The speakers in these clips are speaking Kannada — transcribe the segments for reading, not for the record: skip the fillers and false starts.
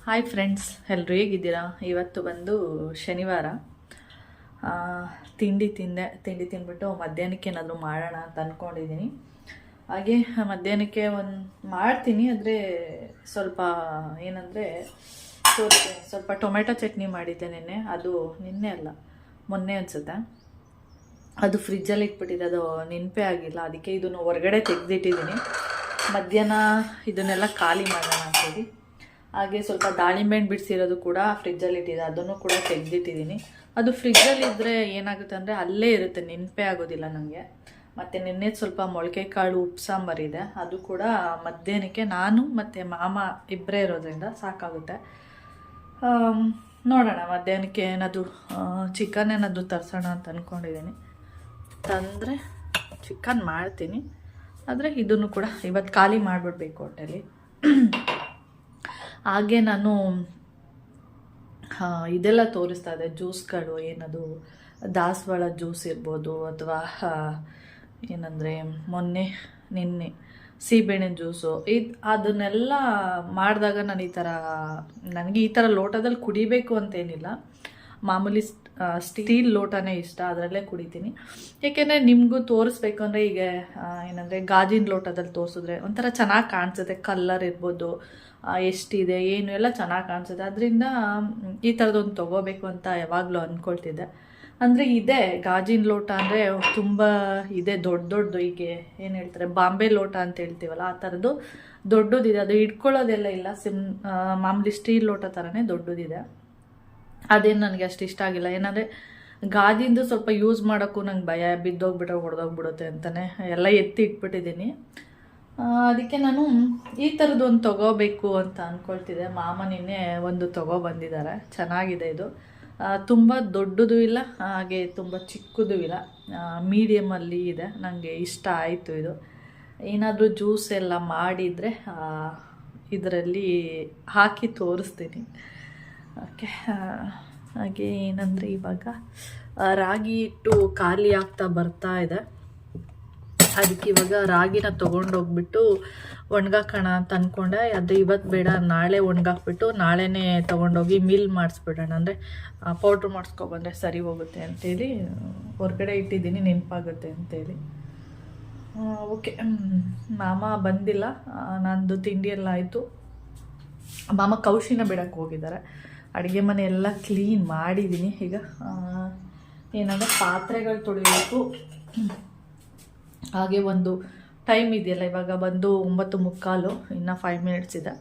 ಹಾಯ್ ಫ್ರೆಂಡ್ಸ್, ಎಲ್ಲರೂ ಹೇಗಿದ್ದೀರಾ? ಇವತ್ತು ಬಂದು ಶನಿವಾರ. ತಿಂಡಿ ತಿಂದ್ಬಿಟ್ಟು ಮಧ್ಯಾಹ್ನಕ್ಕೆ ಏನಾದರೂ ಮಾಡೋಣ ಅಂತ ಅಂದ್ಕೊಂಡಿದ್ದೀನಿ. ಹಾಗೆ ಮಧ್ಯಾಹ್ನಕ್ಕೆ ಒಂದು ಮಾಡ್ತೀನಿ, ಆದರೆ ಸ್ವಲ್ಪ ಏನಂದರೆ ಸ್ವಲ್ಪ ಟೊಮೆಟೊ ಚಟ್ನಿ ಮಾಡಿದ್ದೆ ನಿನ್ನೆ ಅಲ್ಲ ಮೊನ್ನೆ ಅನಿಸುತ್ತೆ. ಅದು ಫ್ರಿಜ್ಜಲ್ಲಿ ಇಟ್ಬಿಟ್ಟಿದೆ, ಅದು ನೆನಪೇ ಆಗಿಲ್ಲ. ಅದಕ್ಕೆ ಇದನ್ನು ಹೊರಗಡೆ ತೆಗೆದಿಟ್ಟಿದ್ದೀನಿ. ಮಧ್ಯಾಹ್ನ ಇದನ್ನೆಲ್ಲ ಖಾಲಿ ಮಾಡೋಣ ಅಂತೇಳಿ. ಹಾಗೆ ಸ್ವಲ್ಪ ದಾಳಿಂಬೆ ಹಣ್ಣು ಬಿಡಿಸಿರೋದು ಕೂಡ ಫ್ರಿಜ್ಜಲ್ಲಿ ಇಟ್ಟಿದೆ, ಅದನ್ನು ಕೂಡ ತೆಗೆದಿಟ್ಟಿದ್ದೀನಿ. ಅದು ಫ್ರಿಜ್ಜಲ್ಲಿ ಇದ್ದರೆ ಏನಾಗುತ್ತೆ ಅಂದರೆ ಅಲ್ಲೇ ಇರುತ್ತೆ, ನೆನಪೇ ಆಗೋದಿಲ್ಲ ನನಗೆ. ಮತ್ತು ನಿನ್ನೆ ಸ್ವಲ್ಪ ಮೊಳಕೆ ಕಾಳು ಉಪ್ಪು ಸಾಂಬಾರಿದೆ, ಅದು ಕೂಡ ಮಧ್ಯಾಹ್ನಕ್ಕೆ ನಾನು ಮತ್ತು ಮಾಮ ಇಬ್ಬರೇ ಇರೋದ್ರಿಂದ ಸಾಕಾಗುತ್ತೆ. ನೋಡೋಣ ಮಧ್ಯಾಹ್ನಕ್ಕೆ ಏನಾದರೂ ಚಿಕನ್ ಏನಾದರೂ ತರಿಸೋಣ ಅಂತ ಅಂದ್ಕೊಂಡಿದ್ದೀನಿ. ತಂದರೆ ಚಿಕನ್ ಮಾಡ್ತೀನಿ, ಆದರೆ ಇದನ್ನು ಕೂಡ ಇವತ್ತು ಖಾಲಿ ಮಾಡಿಬಿಡ್ಬೇಕು ಹೊಟ್ಟೆಲಿ. ಹಾಗೆ ನಾನು ಇದೆಲ್ಲ ತೋರಿಸ್ತಾ ಇದೆ, ಜ್ಯೂಸ್ಗಳು, ಏನದು ದಾಸವಾಳ ಜ್ಯೂಸ್ ಇರ್ಬೋದು, ಅಥವಾ ಏನಂದರೆ ನಿನ್ನೆ ಸೀಬೆಹಣ್ಣಿನ ಜ್ಯೂಸು, ಅದನ್ನೆಲ್ಲ ಮಾಡಿದಾಗ ನಾನು ನನಗೆ ಈ ಥರ ಲೋಟದಲ್ಲಿ ಕುಡಿಬೇಕು ಅಂತೇನಿಲ್ಲ. ಮಾಮೂಲಿ ಸ್ಟೀಲ್ ಲೋಟನೇ ಇಷ್ಟ, ಅದರಲ್ಲೇ ಕುಡಿತೀನಿ. ಏಕೆಂದರೆ ನಿಮಗೂ ತೋರಿಸ್ಬೇಕು ಅಂದರೆ ಈಗ ಏನಂದರೆ ಗಾಜಿನ ಲೋಟದಲ್ಲಿ ತೋರಿಸಿದ್ರೆ ಒಂಥರ ಚೆನ್ನಾಗಿ ಕಾಣಿಸುತ್ತೆ, ಕಲ್ಲರ್ ಇರ್ಬೋದು, ಎಷ್ಟಿದೆ ಏನು ಎಲ್ಲ ಚೆನ್ನಾಗಿ ಕಾಣಿಸುತ್ತೆ. ಅದರಿಂದ ಈ ಥರದೊಂದು ತೊಗೋಬೇಕು ಅಂತ ಯಾವಾಗಲೂ ಅಂದ್ಕೊಳ್ತಿದ್ದೆ. ಅಂದರೆ ಇದೆ ಗಾಜಿನ ಲೋಟ ಅಂದರೆ ತುಂಬ ಇದೆ, ದೊಡ್ಡದು. ಈಗ ಏನು ಹೇಳ್ತಾರೆ ಬಾಂಬೆ ಲೋಟ ಅಂತ ಹೇಳ್ತೀವಲ್ಲ, ಆ ಥರದ್ದು ದೊಡ್ಡದಿದೆ. ಅದು ಇಟ್ಕೊಳ್ಳೋದೆಲ್ಲ ಇಲ್ಲ, ಮಾಮೂಲಿ ಸ್ಟೀಲ್ ಲೋಟ ಥರನೇ ದೊಡ್ಡದಿದೆ. ಅದೇನು ನನಗೆ ಅಷ್ಟು ಇಷ್ಟ ಆಗಿಲ್ಲ. ಏನಂದರೆ ಗಾಜಿಂದು ಸ್ವಲ್ಪ ಯೂಸ್ ಮಾಡೋಕ್ಕೂ ನಂಗೆ ಭಯ, ಬಿದ್ದೋಗ್ಬಿಟ್ರೆ ಹೊಡೆದೋಗ್ಬಿಡುತ್ತೆ ಅಂತಲೇ ಎಲ್ಲ ಎತ್ತಿ ಇಟ್ಬಿಟ್ಟಿದ್ದೀನಿ. ಅದಕ್ಕೆ ನಾನು ಈ ಥರದ್ದು ಒಂದು ತೊಗೋಬೇಕು ಅಂತ ಅಂದ್ಕೊಳ್ತಿದ್ದೆ. ಮಾಮ ನಿನ್ನೆ ಒಂದು ತೊಗೊಬಂದಿದ್ದಾರೆ, ಚೆನ್ನಾಗಿದೆ. ಇದು ತುಂಬ ದೊಡ್ಡದು ಇಲ್ಲ, ಹಾಗೆ ತುಂಬ ಚಿಕ್ಕದು ಇಲ್ಲ, ಮೀಡಿಯಮಲ್ಲಿ ಇದೆ. ನನಗೆ ಇಷ್ಟ ಆಯಿತು. ಇದು ಏನಾದರೂ ಜ್ಯೂಸ್ ಎಲ್ಲ ಮಾಡಿದರೆ ಇದರಲ್ಲಿ ಹಾಕಿ ತೋರಿಸ್ತೀನಿ. ಓಕೆ. ಹಾಗೆ ಏನಂದರೆ ಇವಾಗ ರಾಗಿ ಹಿಟ್ಟು ಖಾಲಿ ಆಗ್ತಾ ಬರ್ತಾ ಇದೆ. ಅದಕ್ಕೆ ಇವಾಗ ರಾಗಿನ ತೊಗೊಂಡೋಗ್ಬಿಟ್ಟು ಒಣಗಾಕೋಣ ಅಂತ ಅಂದ್ಕೊಂಡೆ. ಅದು ಇವತ್ತು ಬೇಡ, ನಾಳೆ ಒಣಗಾಕ್ಬಿಟ್ಟು ನಾಳೆನೇ ತೊಗೊಂಡೋಗಿ ಮಿಲ್ ಮಾಡಿಸ್ಬಿಡೋಣ, ಅಂದರೆ ಪೌಡ್ರ್ ಮಾಡಿಸ್ಕೊಬಂದರೆ ಸರಿ ಹೋಗುತ್ತೆ ಅಂತೇಳಿ ಹೊರಗಡೆ ಇಟ್ಟಿದ್ದೀನಿ, ನೆನಪಾಗುತ್ತೆ ಅಂತೇಳಿ. ಓಕೆ. ಮಾಮ ಬಂದಿಲ್ಲ, ನಂದು ತಿಂಡಿಯೆಲ್ಲ ಆಯಿತು. ಮಾಮ ಕೌಶಿನ ಬಿಡೋಕ್ಕೆ ಹೋಗಿದ್ದಾರೆ. ಅಡುಗೆ ಮನೆ ಎಲ್ಲ ಕ್ಲೀನ್ ಮಾಡಿದ್ದೀನಿ. ಈಗ ಏನಂದರೆ ಪಾತ್ರೆಗಳು ತೊಳಿಬೇಕು. ಹಾಗೆ ಒಂದು ಟೈಮ್ ಇದೆಯಲ್ಲ, ಇವಾಗ ಬಂದು 9:45, ಇನ್ನು 5 ಮಿನಿಟ್ಸ್ ಇದೆ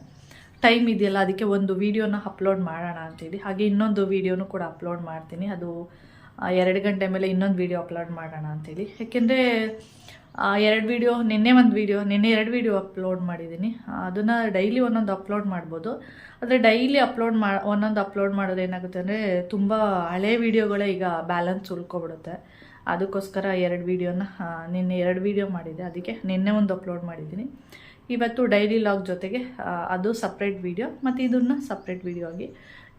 ಟೈಮ್ ಇದೆಯಲ್ಲ, ಅದಕ್ಕೆ ಒಂದು ವೀಡಿಯೋನ ಅಪ್ಲೋಡ್ ಮಾಡೋಣ ಅಂತೇಳಿ. ಹಾಗೆ ಇನ್ನೊಂದು ವೀಡಿಯೋನು ಕೂಡ ಅಪ್ಲೋಡ್ ಮಾಡ್ತೀನಿ. ಅದು 2 ಗಂಟೆ ಮೇಲೆ ಇನ್ನೊಂದು ವೀಡಿಯೋ ಅಪ್ಲೋಡ್ ಮಾಡೋಣ ಅಂತೇಳಿ. ಯಾಕೆಂದರೆ 2 ವೀಡಿಯೋ, ನಿನ್ನೆ 2 ವೀಡಿಯೋ ಅಪ್ಲೋಡ್ ಮಾಡಿದ್ದೀನಿ. ಅದನ್ನು ಡೈಲಿ ಒಂದೊಂದು ಅಪ್ಲೋಡ್ ಮಾಡ್ಬೋದು. ಆದರೆ ಡೈಲಿ ಒಂದೊಂದು ಅಪ್ಲೋಡ್ ಮಾಡೋದು ಏನಾಗುತ್ತೆ ಅಂದರೆ ತುಂಬ ಹಳೆ ವೀಡಿಯೋಗಳೇ ಈಗ ಬ್ಯಾಲೆನ್ಸ್ ಉಳ್ಕೊಬಿಡುತ್ತೆ. ಅದಕ್ಕೋಸ್ಕರ 2 ವೀಡಿಯೋನ ನಿನ್ನೆ 2 ವೀಡಿಯೋ ಮಾಡಿದ್ದೆ, ಅದಕ್ಕೆ ನಿನ್ನೆ ಒಂದು ಅಪ್ಲೋಡ್ ಮಾಡಿದ್ದೀನಿ. ಇವತ್ತು ಡೈಲಿ ಲಾಗ್ ಜೊತೆಗೆ ಅದು ಸಪ್ರೇಟ್ ವೀಡಿಯೋ, ಮತ್ತು ಇದನ್ನು ಸಪ್ರೇಟ್ ವೀಡಿಯೋ ಆಗಿ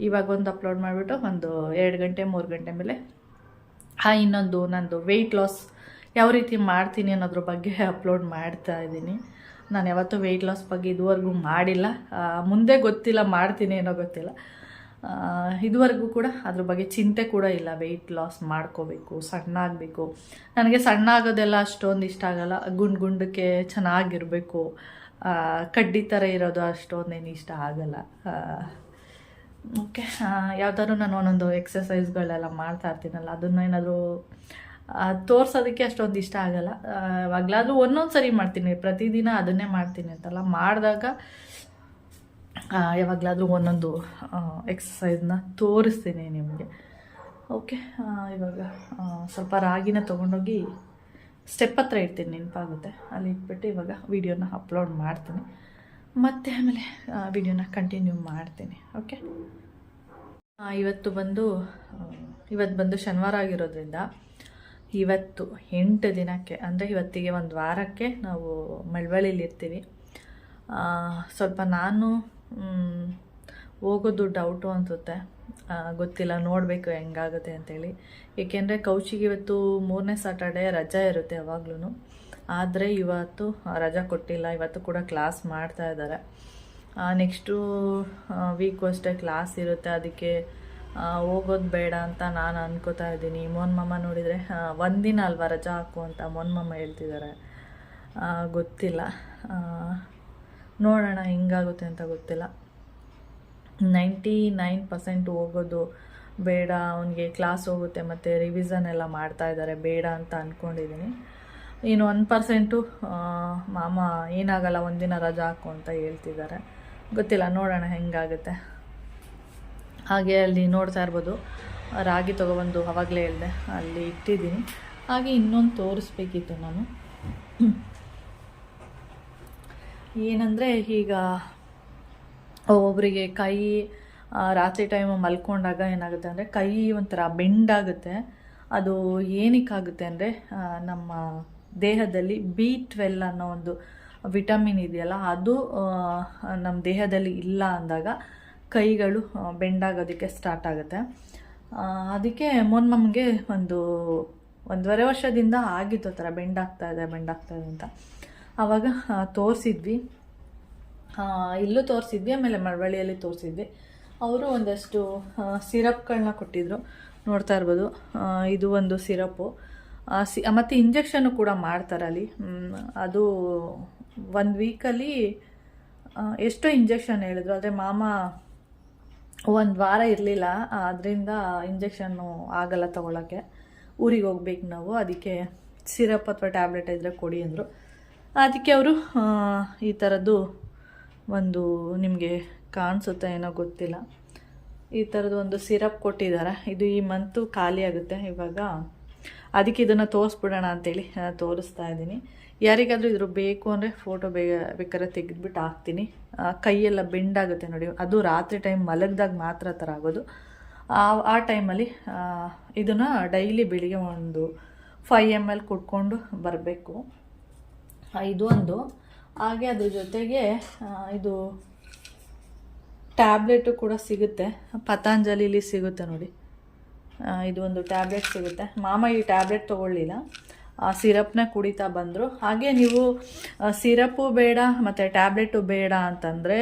ಇವಾಗ ಒಂದು ಅಪ್ಲೋಡ್ ಮಾಡಿಬಿಟ್ಟು ಒಂದು 2 ಗಂಟೆ 3 ಗಂಟೆ ಮೇಲೆ ಇನ್ನೊಂದು ನಂದು ವೆಯ್ಟ್ ಲಾಸ್ ಯಾವ ರೀತಿ ಮಾಡ್ತೀನಿ ಅನ್ನೋದ್ರ ಬಗ್ಗೆ ಅಪ್ಲೋಡ್ ಮಾಡ್ತಾ ಇದ್ದೀನಿ. ನಾನು ಯಾವತ್ತೂ ವೆಯ್ಟ್ ಲಾಸ್ ಬಗ್ಗೆ ಇದುವರೆಗೂ ಮಾಡಿಲ್ಲ, ಮುಂದೆ ಗೊತ್ತಿಲ್ಲ ಮಾಡ್ತೀನಿ ಏನೋ ಗೊತ್ತಿಲ್ಲ. ಇದುವರೆಗೂ ಕೂಡ ಅದ್ರ ಬಗ್ಗೆ ಚಿಂತೆ ಕೂಡ ಇಲ್ಲ. ವೆಯ್ಟ್ ಲಾಸ್ ಮಾಡ್ಕೋಬೇಕು, ಸಣ್ಣ ಆಗಬೇಕು. ನನಗೆ ಸಣ್ಣ ಆಗೋದೆಲ್ಲ ಅಷ್ಟೊಂದು ಇಷ್ಟ ಆಗಲ್ಲ. ಗುಂಡಕ್ಕೆ ಚೆನ್ನಾಗಿರಬೇಕು, ಕಡ್ಡಿ ಥರ ಇರೋದು ಅಷ್ಟೊಂದೇನು ಇಷ್ಟ ಆಗಲ್ಲ. ಓಕೆ. ಯಾವ್ದಾದ್ರು ನಾನು ಒಂದೊಂದು ಎಕ್ಸಸೈಸ್ಗಳೆಲ್ಲ ಮಾಡ್ತಾ ಇರ್ತೀನಲ್ಲ, ಅದನ್ನು ಏನಾದರೂ ತೋರ್ಸೋದಕ್ಕೆ ಅಷ್ಟೊಂದು ಇಷ್ಟ ಆಗಲ್ಲ. ಯಾವಾಗಲಾದರೂ ಒಂದೊಂದು ಸರಿ ಮಾಡ್ತೀನಿ, ಪ್ರತಿದಿನ ಅದನ್ನೇ ಮಾಡ್ತೀನಿ ಅಂತಲ್ಲ, ಮಾಡಿದಾಗ ಯಾವಾಗಲಾದರೂ ಒಂದೊಂದು ಎಕ್ಸಸೈಸ್ನ ತೋರಿಸ್ತೀನಿ ನಿಮಗೆ. ಓಕೆ. ಇವಾಗ ಸ್ವಲ್ಪ ರಾಗಿನ ತೊಗೊಂಡೋಗಿ ಸ್ಟೆಪ್ ಹತ್ರ ಇಡ್ತೀನಿ, ನೆನಪಾಗುತ್ತೆ, ಅಲ್ಲಿ ಇಟ್ಬಿಟ್ಟು ಇವಾಗ ವೀಡಿಯೋನ ಅಪ್ಲೋಡ್ ಮಾಡ್ತೀನಿ. ಮತ್ತು ಆಮೇಲೆ ವೀಡಿಯೋನ ಕಂಟಿನ್ಯೂ ಮಾಡ್ತೀನಿ. ಓಕೆ. ಇವತ್ತು ಬಂದು ಶನಿವಾರ ಆಗಿರೋದ್ರಿಂದ ಇವತ್ತು 8 ದಿನಕ್ಕೆ, ಅಂದರೆ ಇವತ್ತಿಗೆ 1 ವಾರಕ್ಕೆ ನಾವು ಮಳವಳ್ಳಿಲಿ ಇರ್ತೀವಿ. ಸ್ವಲ್ಪ ನಾನು ಹೋಗೋದು ಡೌಟು ಅನಿಸುತ್ತೆ, ಗೊತ್ತಿಲ್ಲ, ನೋಡಬೇಕು ಹೆಂಗಾಗುತ್ತೆ ಅಂತೇಳಿ. ಏಕೆಂದರೆ ಕೌಶಿಗೆ ಇವತ್ತು 3ನೇ ಸ್ಯಾಟರ್ಡೇ ರಜಾ ಇರುತ್ತೆ ಯಾವಾಗ್ಲೂ. ಆದರೆ ಇವತ್ತು ರಜಾ ಕೊಟ್ಟಿಲ್ಲ, ಇವತ್ತು ಕೂಡ ಕ್ಲಾಸ್ ಮಾಡ್ತಾ ಇದ್ದಾರೆ. ನೆಕ್ಸ್ಟು ವೀಕು ಅಷ್ಟೇ ಕ್ಲಾಸ್ ಇರುತ್ತೆ, ಅದಕ್ಕೆ ಹೋಗೋದು ಬೇಡ ಅಂತ ನಾನು ಅನ್ಕೋತಾ ಇದ್ದೀನಿ. ಮೋಹನ್ ಮಾಮ ನೋಡಿದರೆ ಒಂದಿನ ಅಲ್ವಾ ರಜಾ ಹಾಕು ಅಂತ ಮೋಹನ್ ಮಾಮ ಹೇಳ್ತಿದ್ದಾರೆ. ಗೊತ್ತಿಲ್ಲ, ನೋಡೋಣ ಹೆಂಗಾಗುತ್ತೆ ಅಂತ ಗೊತ್ತಿಲ್ಲ. 99% ಹೋಗೋದು ಬೇಡ, ಅವನಿಗೆ ಕ್ಲಾಸ್ ಹೋಗುತ್ತೆ ಮತ್ತು ರಿವಿಸನ್ ಎಲ್ಲ ಮಾಡ್ತಾ ಇದ್ದಾರೆ, ಬೇಡ ಅಂತ ಅಂದ್ಕೊಂಡಿದ್ದೀನಿ. ಇನ್ನು 1% ಮಾಮ ಏನಾಗಲ್ಲ ಒಂದಿನ ರಜಾ ಹಾಕು ಅಂತ ಹೇಳ್ತಿದ್ದಾರೆ. ಗೊತ್ತಿಲ್ಲ, ನೋಡೋಣ ಹೆಂಗಾಗುತ್ತೆ. ಹಾಗೆ ಅಲ್ಲಿ ನೋಡ್ತಾ ಇರ್ಬೋದು, ರಾಗಿ ತೊಗೊಬಂದು ಆವಾಗಲೇ ಹೇಳಿದೆ ಅಲ್ಲಿ ಇಟ್ಟಿದ್ದೀನಿ. ಹಾಗೆ ಇನ್ನೊಂದು ತೋರಿಸ್ಬೇಕಿತ್ತು ನಾನು, ಏನಂದರೆ ಈಗ ಒಬ್ಬೊಬ್ಬರಿಗೆ ಕೈ ರಾತ್ರಿ ಟೈಮು ಮಲ್ಕೊಂಡಾಗ ಏನಾಗುತ್ತೆ ಅಂದರೆ ಕೈ ಒಂಥರ ಬೆಂಡಾಗುತ್ತೆ. ಅದು ಏನಕ್ಕಾಗುತ್ತೆ ಅಂದರೆ ನಮ್ಮ ದೇಹದಲ್ಲಿ B12 ಅನ್ನೋ ಒಂದು ವಿಟಮಿನ್ ಇದೆಯಲ್ಲ, ಅದು ನಮ್ಮ ದೇಹದಲ್ಲಿ ಇಲ್ಲ ಅಂದಾಗ ಕೈಗಳು ಬೆಂಡಾಗೋದಕ್ಕೆ ಸ್ಟಾರ್ಟ್ ಆಗುತ್ತೆ. ಅದಕ್ಕೆ ಮೋಹನ್ ಮಾಮಗೆ 1.5 ವರ್ಷದಿಂದ ಆಗಿತ್ತು ಆ ಥರ ಬೆಂಡಾಗ್ತಾ ಇದೆ ಅಂತ. ಆವಾಗ ತೋರಿಸಿದ್ವಿ, ಇಲ್ಲೂ ತೋರಿಸಿದ್ವಿ, ಆಮೇಲೆ ಮಳವಳ್ಳಿಯಲ್ಲಿ ತೋರಿಸಿದ್ವಿ. ಅವರು ಒಂದಷ್ಟು ಸಿರಪ್ಗಳನ್ನ ಕೊಟ್ಟಿದ್ದರು, ನೋಡ್ತಾ ಇರ್ಬೋದು. ಇದು ಒಂದು ಸಿರಪ್ಪು, ಮತ್ತು ಇಂಜೆಕ್ಷನ್ನು ಕೂಡ ಮಾಡ್ತಾರೆ ಅಲ್ಲಿ. ಅದು 1 ವೀಕಲ್ಲಿ ಎಷ್ಟೋ ಇಂಜೆಕ್ಷನ್ ಹೇಳಿದ್ರು, ಆದರೆ ಮಾಮ 1 ವಾರ ಇರಲಿಲ್ಲ, ಅದರಿಂದ ಇಂಜೆಕ್ಷನ್ನು ಆಗಲ್ಲ ತೊಗೊಳಕ್ಕೆ, ಊರಿಗೆ ಹೋಗ್ಬೇಕು ನಾವು, ಅದಕ್ಕೆ ಸಿರಪ್ ಅಥವಾ ಟ್ಯಾಬ್ಲೆಟ್ ಇದ್ದರೆ ಕೊಡಿ ಅಂದರು. ಅದಕ್ಕೆ ಅವರು ಈ ಥರದ್ದು ಒಂದು, ನಿಮಗೆ ಕಾಣಿಸುತ್ತೆ ಏನೋ ಗೊತ್ತಿಲ್ಲ, ಈ ಥರದ್ದು ಒಂದು ಸಿರಪ್ ಕೊಟ್ಟಿದ್ದಾರೆ. ಇದು ಈ ಮಂತು ಖಾಲಿ ಆಗುತ್ತೆ ಇವಾಗ, ಅದಕ್ಕೆ ಇದನ್ನು ತೋರಿಸ್ಬಿಡೋಣ ಅಂತೇಳಿ ತೋರಿಸ್ತಾ ಇದ್ದೀನಿ. ಯಾರಿಗಾದರೂ ಇದ್ರ ಬೇಕು ಅಂದರೆ ಫೋಟೋ ಬೇಕಾದ್ರೆ ತೆಗೆದುಬಿಟ್ಟು ಹಾಕ್ತೀನಿ. ಕೈಯೆಲ್ಲ ಬೆಂಡಾಗುತ್ತೆ ನೋಡಿ, ಅದು ರಾತ್ರಿ ಟೈಮ್ ಮಲಗಿದಾಗ ಮಾತ್ರ ಥರ ಆಗೋದು. ಆ ಟೈಮಲ್ಲಿ ಇದನ್ನು ಡೈಲಿ ಬೆಳಿಗ್ಗೆ ಒಂದು 5 ml ಕುಡ್ಕೊಂಡು ಬರಬೇಕು. ಇದು ಒಂದು. ಹಾಗೆ ಅದ್ರ ಜೊತೆಗೆ ಇದು ಟ್ಯಾಬ್ಲೆಟು ಕೂಡ ಸಿಗುತ್ತೆ, ಪತಂಜಲಿಲಿ ಸಿಗುತ್ತೆ ನೋಡಿ. ಇದು ಒಂದು ಟ್ಯಾಬ್ಲೆಟ್ ಸಿಗುತ್ತೆ. ಮಾಮ ಈ ಟ್ಯಾಬ್ಲೆಟ್ ತೊಗೊಳ್ಳಿಲ್ಲ, ಸಿರಪ್ನ ಕುಡಿತಾ ಬಂದರು. ಹಾಗೆ ನೀವು ಸಿರಪ್ಪು ಬೇಡ ಮತ್ತು ಟ್ಯಾಬ್ಲೆಟು ಬೇಡ ಅಂತಂದರೆ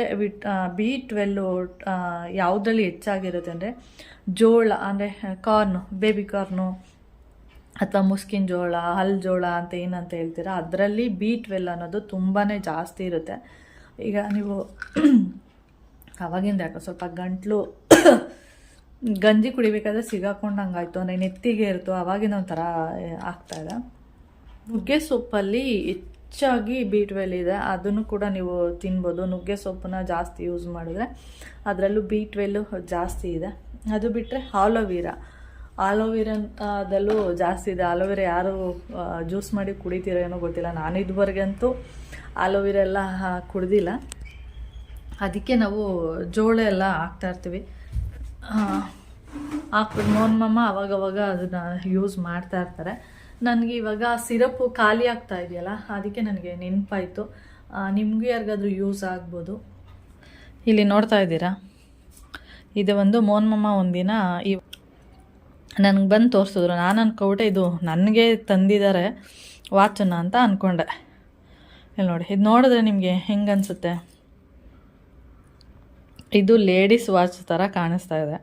B12 ಯಾವುದ್ರಲ್ಲಿ ಹೆಚ್ಚಾಗಿರುತ್ತೆ ಅಂದರೆ ಜೋಳ, ಅಂದರೆ ಕಾರ್ನು, ಬೇಬಿ ಕಾರ್ನು ಅಥವಾ ಮುಸ್ಕಿನ ಜೋಳ, ಹಲ್ ಜೋಳ ಅಂತ ಏನಂತ ಹೇಳ್ತೀರಾ, ಅದರಲ್ಲಿ B12 ಅನ್ನೋದು ತುಂಬಾ ಜಾಸ್ತಿ ಇರುತ್ತೆ. ಈಗ ನೀವು ಅವಾಗಿಂದ ಯಾಕೋ ಸ್ವಲ್ಪ ಗಂಟ್ಲು ಗಂಜಿ ಕುಡಿಬೇಕಾದ್ರೆ ಸಿಗಾಕೊಂಡಂಗಾಯ್ತು, ಅಂದರೆ ನೆತ್ತಿಗೆ ಇರ್ತು, ಅವಾಗಿಂದ ಒಂಥರ ಆಗ್ತಾಯಿದೆ. ನುಗ್ಗೆ ಸೊಪ್ಪಲ್ಲಿ ಹೆಚ್ಚಾಗಿ B12 ಇದೆ, ಅದನ್ನು ಕೂಡ ನೀವು ತಿನ್ಬೋದು. ನುಗ್ಗೆ ಸೊಪ್ಪನ್ನ ಜಾಸ್ತಿ ಯೂಸ್ ಮಾಡಿದ್ರೆ ಅದರಲ್ಲೂ B12 ಜಾಸ್ತಿ ಇದೆ. ಅದು ಬಿಟ್ಟರೆ ಆಲೋವೆರಾದಲ್ಲೂ ಜಾಸ್ತಿ ಇದೆ. ಆಲೋವೆರಾ ಯಾರು ಜ್ಯೂಸ್ ಮಾಡಿ ಕುಡಿತೀರೋ ಏನೋ ಗೊತ್ತಿಲ್ಲ, ನಾನು ಇದುವರೆಗಂತೂ ಆಲೋವೆರಾ ಎಲ್ಲ ಕುಡ್ದಿಲ್ಲ. ಅದಕ್ಕೆ ನಾವು ಜೋಳ ಎಲ್ಲ ಹಾಕ್ತಾಯಿರ್ತೀವಿ. ಹಾಕ್ಬಿಟ್ಟು ಮೋಹನ್ ಮಾಮ ಅವಾಗವಾಗ ಅದನ್ನು ಯೂಸ್ ಮಾಡ್ತಾ ಇರ್ತಾರೆ. ನನಗೆ ಇವಾಗ ಸಿರಪ್ಪು ಖಾಲಿ ಆಗ್ತಾ ಇದೆಯಲ್ಲ, ಅದಕ್ಕೆ ನನಗೆ ನೆನಪಾಯಿತು. ನಿಮಗೂ ಯಾರಿಗಾದ್ರೂ ಯೂಸ್ ಆಗ್ಬೋದು. ಇಲ್ಲಿ ನೋಡ್ತಾ ಇದ್ದೀರಾ, ಇದು ಒಂದು ಮೋಹನ್ ಮಾಮ ಒಂದಿನ ನನಗೆ ಬಂದು ತೋರಿಸಿದ್ರು. ನಾನು ಅಂದ್ಕೊಂಡೆ ಇದು ನನಗೆ ತಂದಿದ್ದಾರೆ ವಾಚನ್ನು ಅಂತ ಅಂದ್ಕೊಂಡೆ. ಇಲ್ಲಿ ನೋಡಿ, ಇದು ನೋಡಿದ್ರೆ ನಿಮಗೆ ಹೆಂಗೆ ಅನಿಸುತ್ತೆ? ಇದು ಲೇಡೀಸ್ ವಾಚ್ ಥರ ಕಾಣಿಸ್ತಾ ಇದೆ.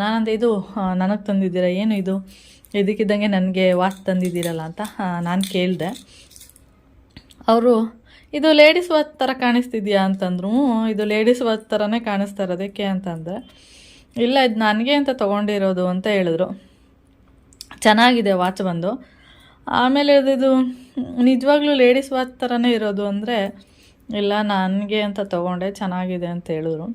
ನಾನಂತ ಇದು ನನಗೆ ತಂದಿದ್ದೀರಾ, ಏನು ಇದು ಇದಕ್ಕಿದ್ದಂಗೆ ನನಗೆ ವಾಚ್ ತಂದಿದ್ದೀರಲ್ಲ ಅಂತ ನಾನು ಕೇಳಿದೆ. ಅವರು ಇದು ಲೇಡೀಸ್ ವಾಚ್ ಥರ ಕಾಣಿಸ್ತಿದ್ಯಾ ಅಂತಂದ್ರು. ಇದು ಲೇಡೀಸ್ ವಾಚ್ ಥರನೇ ಕಾಣಿಸ್ತಾ ಇರೋದಕ್ಕೆ ಅಂತಂದರೆ, ಇಲ್ಲ ಇದು ನನಗೆ ಅಂತ ತೊಗೊಂಡಿರೋದು ಅಂತ ಹೇಳಿದ್ರು. ಚೆನ್ನಾಗಿದೆ ವಾಚ್ ಬಂದು. ಆಮೇಲೆ ಇದು ನಿಜವಾಗ್ಲೂ ಲೇಡೀಸ್ ವಾಚ್ ಥರನೇ ಇರೋದು ಅಂದರೆ, ಇಲ್ಲ ನನಗೆ ಅಂತ ತೊಗೊಂಡೆ, ಚೆನ್ನಾಗಿದೆ ಅಂತ ಹೇಳಿದ್ರು.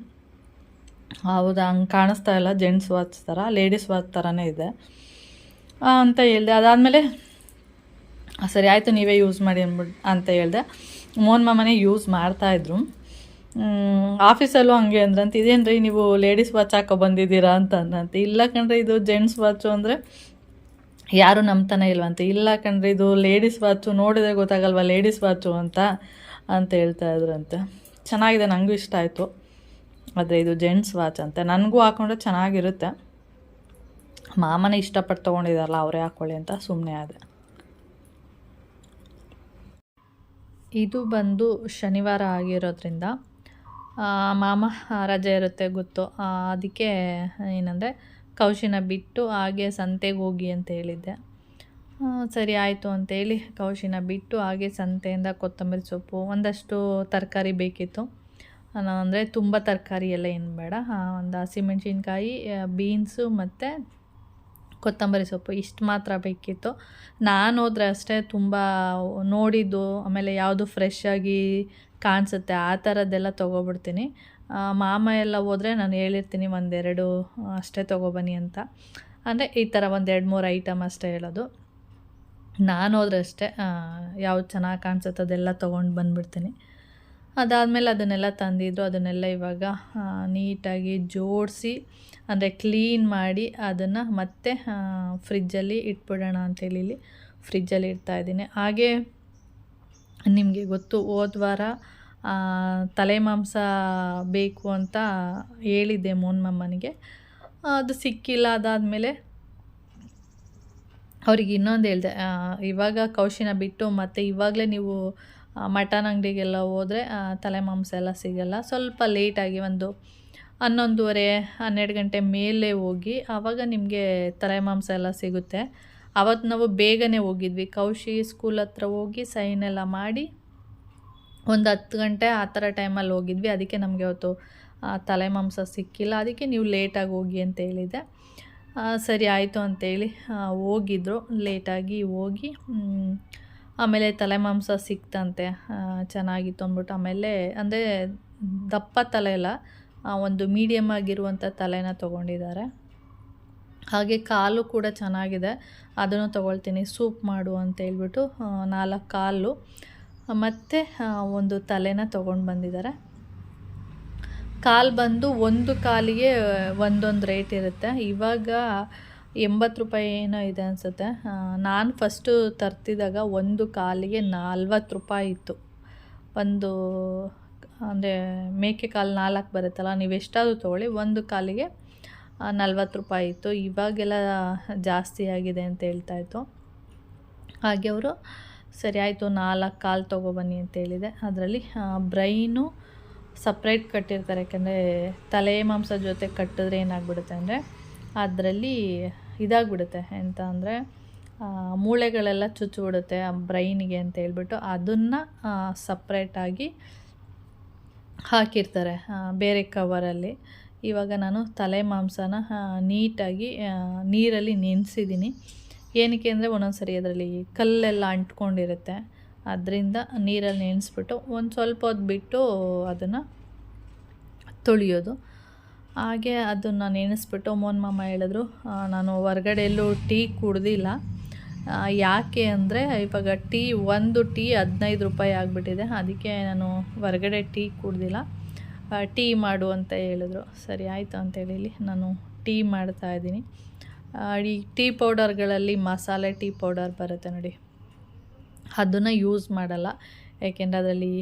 ಹೌದಾ, ಹಂಗೆ ಕಾಣಿಸ್ತಾ ಇಲ್ಲ, ಜೆಂಟ್ಸ್ ವಾಚ್ ಥರ, ಲೇಡೀಸ್ ವಾಚ್ ಥರನೇ ಇದೆ ಅಂತ ಹೇಳಿದೆ. ಅದಾದಮೇಲೆ ಸರಿ ಆಯಿತು ನೀವೇ ಯೂಸ್ ಮಾಡಿ ಅಂತ ಹೇಳಿದೆ. ಮೋಹನ್ ಮಾಮನೇ ಯೂಸ್ ಮಾಡ್ತಾಯಿದ್ರು. ಆಫೀಸಲ್ಲೂ ಹಂಗೆ ಅಂದ್ರಂತ, ಇದೇನ್ರಿ ನೀವು ಲೇಡೀಸ್ ವಾಚ್ ಹಾಕೋ ಬಂದಿದ್ದೀರಾ ಅಂತಂದ್ರಂತೆ. ಇಲ್ಲ ಕಣ್ರಿ ಇದು ಜೆಂಟ್ಸ್ ವಾಚು ಅಂದರೆ ಯಾರು ನಂಬ್ತಾನೆ ಇಲ್ವಂತೆ. ಇಲ್ಲ ಕಣ್ರಿ ಇದು ಲೇಡೀಸ್ ವಾಚು, ನೋಡಿದ್ರೆ ಗೊತ್ತಾಗಲ್ವ ಲೇಡೀಸ್ ವಾಚು ಅಂತ ಹೇಳ್ತಾ ಇದ್ರಂತೆ. ಚೆನ್ನಾಗಿದೆ, ನನಗೂ ಇಷ್ಟ ಆಯಿತು. ಆದರೆ ಇದು ಜೆಂಟ್ಸ್ ವಾಚ್ ಅಂತೆ, ನನಗೂ ಹಾಕ್ಕೊಂಡ್ರೆ ಚೆನ್ನಾಗಿರುತ್ತೆ. ಮಾಮನೇ ಇಷ್ಟಪಟ್ಟು ತೊಗೊಂಡಿದ್ದಾರಲ್ಲ, ಅವರೇ ಹಾಕ್ಕೊಳ್ಳಿ ಅಂತ ಸುಮ್ಮನೆ ಆದೆ. ಇದು ಬಂದು ಶನಿವಾರ ಆಗಿರೋದ್ರಿಂದ ಮಾಮ ರಜೆ ಇರುತ್ತೆ ಗೊತ್ತು. ಅದಕ್ಕೆ ಏನಂದರೆ ಕೌಶಿನ ಬಿಟ್ಟು ಹಾಗೆ ಸಂತೆಗೆ ಹೋಗಿ ಅಂತ ಹೇಳಿದ್ದೆ. ಸರಿ ಆಯಿತು ಅಂತೇಳಿ ಕೌಶಿನ ಬಿಟ್ಟು ಹಾಗೆ ಸಂತೆಯಿಂದ ಕೊತ್ತಂಬರಿ ಸೊಪ್ಪು ಒಂದಷ್ಟು ತರಕಾರಿ ಬೇಕಿತ್ತು. ಅಂದರೆ ತುಂಬ ತರಕಾರಿ ಎಲ್ಲ ಏನು ಬೇಡ, ಒಂದು ಹಸಿಮೆಣ್ಸಿನ್ಕಾಯಿ, ಬೀನ್ಸು ಮತ್ತು ಕೊತ್ತಂಬರಿ ಸೊಪ್ಪು ಇಷ್ಟು ಮಾತ್ರ ಬೇಕಿತ್ತು. ನಾನು ಹೋದ್ರೆ ಅಷ್ಟೇ ತುಂಬ ನೋಡಿದ್ದು ಆಮೇಲೆ ಯಾವುದು ಫ್ರೆಶ್ ಆಗಿ ಕಾಣಿಸುತ್ತೆ ಆ ಥರದ್ದೆಲ್ಲ ತೊಗೊಬಿಡ್ತೀನಿ. ಮಾಮ ಎಲ್ಲ ಹೋದರೆ ನಾನು ಹೇಳಿರ್ತೀನಿ ಒಂದೆರಡು ಅಷ್ಟೇ ತೊಗೊಬನ್ನಿ ಅಂತ. ಅಂದರೆ ಈ ಥರ ಒಂದು 2-3 ಐಟಮ್ ಅಷ್ಟೇ ಹೇಳೋದು. ನಾನು ಹೋದ್ರೆ ಅಷ್ಟೇ ಯಾವ್ದು ಚೆನ್ನಾಗಿ ಕಾಣಿಸುತ್ತೆ ಅದೆಲ್ಲ ತೊಗೊಂಡು ಬಂದುಬಿಡ್ತೀನಿ. ಅದಾದಮೇಲೆ ಅದನ್ನೆಲ್ಲ ತಂದಿದ್ದು ಅದನ್ನೆಲ್ಲ ಇವಾಗ ನೀಟಾಗಿ ಜೋಡಿಸಿ ಅಂದರೆ ಕ್ಲೀನ್ ಮಾಡಿ ಅದನ್ನು ಮತ್ತೆ ಫ್ರಿಜ್ಜಲ್ಲಿ ಇಟ್ಬಿಡೋಣ ಅಂತೇಳಿ ಇಲ್ಲಿ ಫ್ರಿಜ್ಜಲ್ಲಿ ಇಡ್ತಾಯಿದ್ದೀನಿ. ಹಾಗೆ ನಿಮಗೆ ಗೊತ್ತು, ಹೋದ ವಾರ ತಲೆ ಮಾಂಸ ಬೇಕು ಅಂತ ಹೇಳಿದ್ದೆ ಮೋನ್ಮಮ್ಮನಿಗೆ, ಅದು ಸಿಕ್ಕಿಲ್ಲ. ಅದಾದಮೇಲೆ ಅವ್ರಿಗೆ ಇನ್ನೊಂದು ಹೇಳಿದೆ, ಇವಾಗ ಕೌಶಿನ ಬಿಟ್ಟು ಮತ್ತು ಇವಾಗಲೇ ನೀವು ಮಟನ್ ಅಂಗಡಿಗೆಲ್ಲ ಹೋದರೆ ತಲೆ ಮಾಂಸ ಎಲ್ಲ ಸಿಗೋಲ್ಲ. ಸ್ವಲ್ಪ ಲೇಟಾಗಿ ಒಂದು 11:30-12 ಗಂಟೆ ಮೇಲೆ ಹೋಗಿ ಆವಾಗ ನಿಮಗೆ ತಲೆ ಮಾಂಸ ಎಲ್ಲ ಸಿಗುತ್ತೆ. ಅವತ್ತು ನಾವು ಬೇಗನೆ ಹೋಗಿದ್ವಿ. ಕೌಶಿ ಸ್ಕೂಲ್ ಹತ್ರ ಹೋಗಿ ಸೈನ್ ಎಲ್ಲ ಮಾಡಿ ಒಂದು 10 ಗಂಟೆ ಆ ಥರ ಟೈಮಲ್ಲಿ ಹೋಗಿದ್ವಿ. ಅದಕ್ಕೆ ನಮಗೆ ಅವತ್ತು ತಲೆ ಮಾಂಸ ಸಿಕ್ಕಿಲ್ಲ. ಅದಕ್ಕೆ ನೀವು ಲೇಟಾಗಿ ಹೋಗಿ ಅಂತ ಹೇಳಿದೆ. ಸರಿ ಆಯಿತು ಅಂತೇಳಿ ಹೋಗಿದ್ರು. ಲೇಟಾಗಿ ಹೋಗಿ ಆಮೇಲೆ ತಲೆ ಮಾಂಸ ಸಿಕ್ತಂತೆ, ಚೆನ್ನಾಗಿತ್ತು ಅಂದ್ಬಿಟ್ಟು. ಆಮೇಲೆ ಅಂದರೆ ದಪ್ಪ ತಲೆ ಎಲ್ಲ ಒಂದು ಮೀಡಿಯಮ್ ಆಗಿರುವಂಥ ತಲೆನ ತೊಗೊಂಡಿದ್ದಾರೆ. ಹಾಗೆ ಕಾಲು ಕೂಡ ಚೆನ್ನಾಗಿದೆ, ಅದನ್ನು ತೊಗೊಳ್ತೀನಿ. ಸೂಪ್ ಮಾಡು ಅಂತ ಹೇಳ್ಬಿಟ್ಟು 4 ಕಾಲು ಮತ್ತು ಒಂದು ತಲೆನ ತೊಗೊಂಡು ಬಂದಿದ್ದಾರೆ. ಕಾಲು ಬಂದು ಒಂದು ಕಾಲಿಗೆ ಒಂದೊಂದು ರೇಟ್ ಇರುತ್ತೆ. ಇವಾಗ 80 ರೂಪಾಯಿ ಏನೋ ಇದೆ ಅನಿಸುತ್ತೆ. ನಾನು ಫಸ್ಟು ತರ್ತಿದ್ದಾಗ ಒಂದು ಕಾಲಿಗೆ 40 ರೂಪಾಯಿ ಇತ್ತು. ಒಂದು ಅಂದರೆ ಮೇಕೆ ಕಾಲು 4 ಬರುತ್ತಲ್ಲ, ನೀವು ಎಷ್ಟಾದರೂ ತೊಗೊಳ್ಳಿ, ಒಂದು ಕಾಲಿಗೆ 40 ರೂಪಾಯಿ ಇತ್ತು. ಇವಾಗೆಲ್ಲ ಜಾಸ್ತಿ ಆಗಿದೆ ಅಂತ ಹೇಳ್ತಾಯಿತ್ತು. ಹಾಗೆ ಅವರು ಸರಿ ಆಯಿತು 4 ಕಾಲು ತೊಗೊಬನ್ನಿ ಅಂತ ಹೇಳಿದೆ. ಅದರಲ್ಲಿ ಬ್ರೈನು ಸಪ್ರೇಟ್ ಕಟ್ಟಿರ್ತಾರೆ, ಯಾಕಂದರೆ ತಲೆ ಮಾಂಸ ಜೊತೆ ಕಟ್ಟಿದ್ರೆ ಏನಾಗ್ಬಿಡುತ್ತೆ ಅಂದರೆ ಅದರಲ್ಲಿ ಇದಾಗ್ಬಿಡುತ್ತೆ, ಎಂತ ಅಂದರೆ ಮೂಳೆಗಳೆಲ್ಲ ಚುಚ್ಚಿಬಿಡುತ್ತೆ ಬ್ರೈನಿಗೆ ಅಂತ ಹೇಳ್ಬಿಟ್ಟು ಅದನ್ನು ಸಪ್ರೇಟಾಗಿ ಹಾಕಿರ್ತಾರೆ ಬೇರೆ ಕವರಲ್ಲಿ. ಇವಾಗ ನಾನು ತಲೆ ಮಾಂಸನ ನೀಟಾಗಿ ನೀರಲ್ಲಿ ನೆನೆಸಿದ್ದೀನಿ. ಏನಕ್ಕೆ ಅಂದರೆ ಒಂದೊಂದು ಸರಿ ಅದರಲ್ಲಿ ಕಲ್ಲೆಲ್ಲ ಅಂಟ್ಕೊಂಡಿರುತ್ತೆ, ಅದರಿಂದ ನೀರಲ್ಲಿ ನೆನೆಸ್ಬಿಟ್ಟು ಒಂದು ಸ್ವಲ್ಪ ಹೊತ್ತು ಬಿಟ್ಟು ಅದನ್ನು ತೊಳೆಯೋದು. ಹಾಗೆ ಅದನ್ನು ನೆನೆಸ್ಬಿಟ್ಟು ಮೋನ್ಮಾಮ ಹೇಳಿದ್ರು, ನಾನು ಹೊರ್ಗಡೆ ಎಲ್ಲೂ ಟೀ ಕುಡ್ದಿಲ್ಲ. ಯಾಕೆ ಅಂದರೆ ಇವಾಗ ಒಂದು ಟೀ 15 ರೂಪಾಯಿ ಆಗಿಬಿಟ್ಟಿದೆ. ಅದಕ್ಕೆ ನಾನು ಹೊರ್ಗಡೆ ಟೀ ಕುಡ್ದಿಲ್ಲ, ಟೀ ಮಾಡು ಅಂತ ಹೇಳಿದ್ರು. ಸರಿ ಆಯಿತು ಅಂತೇಳಿ ನಾನು ಟೀ ಮಾಡ್ತಾಯಿದ್ದೀನಿ. ಈ ಟೀ ಪೌಡರ್ಗಳಲ್ಲಿ ಮಸಾಲೆ ಟೀ ಪೌಡರ್ ಬರುತ್ತೆ ನೋಡಿ, ಅದನ್ನು ಯೂಸ್ ಮಾಡಲ್ಲ. ಯಾಕೆಂದರೆ ಅದರಲ್ಲಿ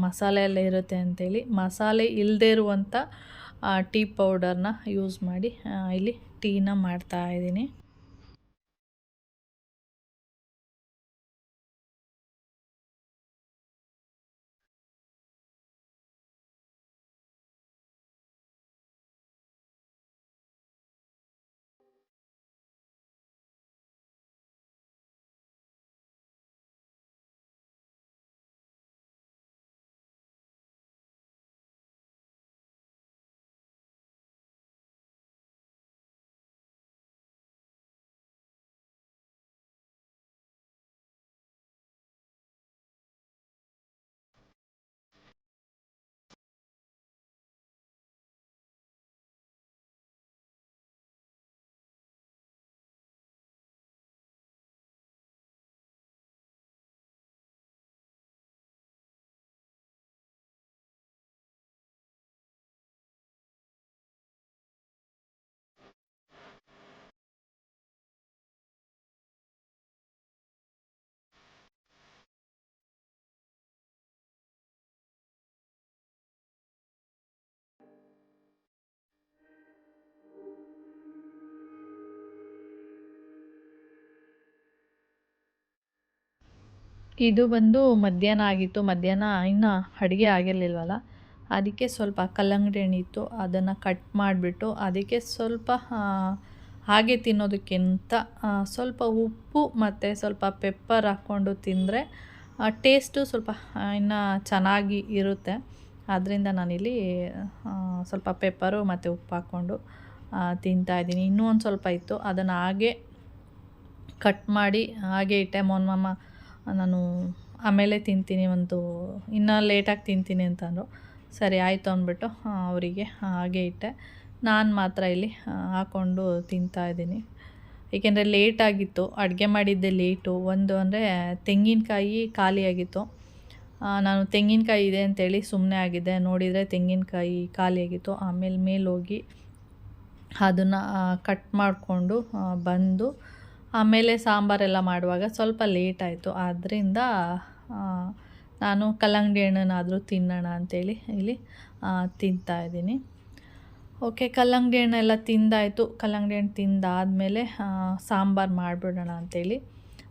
ಮಸಾಲೆ ಎಲ್ಲ ಇರುತ್ತೆ ಅಂಥೇಳಿ ಮಸಾಲೆ ಇಲ್ಲದೇ ಇರುವಂಥ ಟೀ ಪೌಡರ್ನ ಯೂಸ್ ಮಾಡಿ ಇಲ್ಲಿ ಟೀನ ಮಾಡ್ತಾಯಿದ್ದೀನಿ. ಇದು ಬಂದು ಮಧ್ಯಾಹ್ನ ಆಗಿತ್ತು. ಮಧ್ಯಾಹ್ನ ಇನ್ನೂ ಅಡುಗೆ ಆಗಿರಲಿಲ್ವಲ್ಲ, ಅದಕ್ಕೆ ಸ್ವಲ್ಪ ಕಲ್ಲಂಗಡಿ ಹಣ್ಣು ಇತ್ತು, ಅದನ್ನು ಕಟ್ ಮಾಡಿಬಿಟ್ಟು ಅದಕ್ಕೆ ಸ್ವಲ್ಪ ಹಾಗೆ ತಿನ್ನೋದಕ್ಕಿಂತ ಸ್ವಲ್ಪ ಉಪ್ಪು ಮತ್ತು ಸ್ವಲ್ಪ ಪೆಪ್ಪರ್ ಹಾಕ್ಕೊಂಡು ತಿಂದರೆ ಟೇಸ್ಟು ಸ್ವಲ್ಪ ಇನ್ನು ಚೆನ್ನಾಗಿ ಇರುತ್ತೆ. ಆದ್ದರಿಂದ ನಾನಿಲ್ಲಿ ಸ್ವಲ್ಪ ಪೆಪ್ಪರು ಮತ್ತು ಉಪ್ಪು ಹಾಕ್ಕೊಂಡು ತಿಂತಾಯಿದ್ದೀನಿ. ಇನ್ನೂ ಒಂದು ಸ್ವಲ್ಪ ಇತ್ತು, ಅದನ್ನು ಹಾಗೆ ಕಟ್ ಮಾಡಿ ಹಾಗೆ ಇಟ್ಟೆ. ಮೊನ್ಮಮ್ಮ ನಾನು ಆಮೇಲೆ ತಿಂತೀನಿ, ಇನ್ನೂ ಲೇಟಾಗಿ ತಿಂತೀನಿ ಅಂತಂದರು. ಸರಿ ಆಯಿತು ಅಂದ್ಬಿಟ್ಟು ಅವರಿಗೆ ಹಾಗೆ ಇಟ್ಟೆ. ನಾನು ಮಾತ್ರ ಇಲ್ಲಿ ಹಾಕ್ಕೊಂಡು ತಿಂತಾಯಿದ್ದೀನಿ. ಏಕೆಂದರೆ ಲೇಟಾಗಿತ್ತು, ಅಡುಗೆ ಮಾಡಿದ್ದೆ ಲೇಟು. ಒಂದು ಅಂದರೆ ತೆಂಗಿನಕಾಯಿ ಖಾಲಿಯಾಗಿತ್ತು. ನಾನು ತೆಂಗಿನಕಾಯಿ ಇದೆ ಅಂತೇಳಿ ಸುಮ್ಮನೆ ಆಗಿದ್ದೆ. ನೋಡಿದರೆ ತೆಂಗಿನಕಾಯಿ ಖಾಲಿಯಾಗಿತ್ತು. ಆಮೇಲೆ ಮೇಲೋಗಿ ಅದನ್ನು ಕಟ್ ಮಾಡಿಕೊಂಡು ಬಂದು ಆಮೇಲೆ ಸಾಂಬಾರೆಲ್ಲ ಮಾಡುವಾಗ ಸ್ವಲ್ಪ ಲೇಟಾಯಿತು. ಆದ್ದರಿಂದ ನಾನು ಕಲ್ಲಂಗಡಿ ಹಣ್ಣನ್ನಾದರೂ ತಿನ್ನೋಣ ಅಂಥೇಳಿ ಇಲ್ಲಿ ತಿಂತಾಯಿದ್ದೀನಿ. ಓಕೆ, ಕಲ್ಲಂಗಡಿ ಹಣ್ಣೆಲ್ಲ ತಿಂದಾಯಿತು. ಕಲ್ಲಂಗಡಿ ಹಣ್ಣು ತಿಂದಾದಮೇಲೆ ಸಾಂಬಾರು ಮಾಡಿಬಿಡೋಣ ಅಂಥೇಳಿ